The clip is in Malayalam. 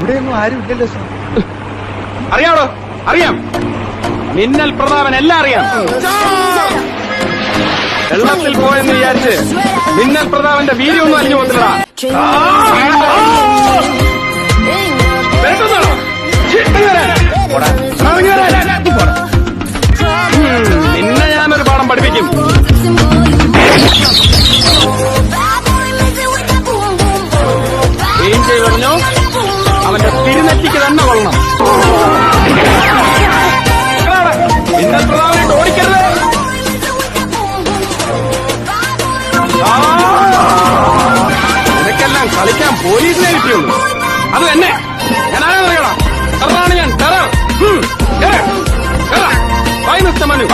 ഇവിടെയൊന്നും ആരും ഇല്ലല്ലോ സാർ. അറിയാമോ? അറിയാം. മിന്നൽ പ്രതാപൻ എല്ലാം അറിയാം. വെള്ളത്തിൽ പോയെന്ന് വിചാരിച്ച് മിന്നൽ പ്രതാപന്റെ വീര്യമൊന്നും അലിഞ്ഞു പോകത്തില്ലടാ. നിന്നെ ഞാനൊരു പാഠം പഠിപ്പിക്കും. ഏഞ്ചൽ പറഞ്ഞു അവന്റെ തിരുനെറ്റിക്ക് തന്നെ കൊള്ളണം. മിന്നൽ പ്രതാപനായിട്ട് ഓടിക്കരുത്. നിനക്കെല്ലാം കളിക്കാൻ പോലീസിനെ കിട്ടിയുള്ളൂ. അത് തന്നെ ഞാൻ ആരാ പറയണം. ടെററാണ് ഞാൻ. ടെറർ. മിസ്റ്റർ മനു.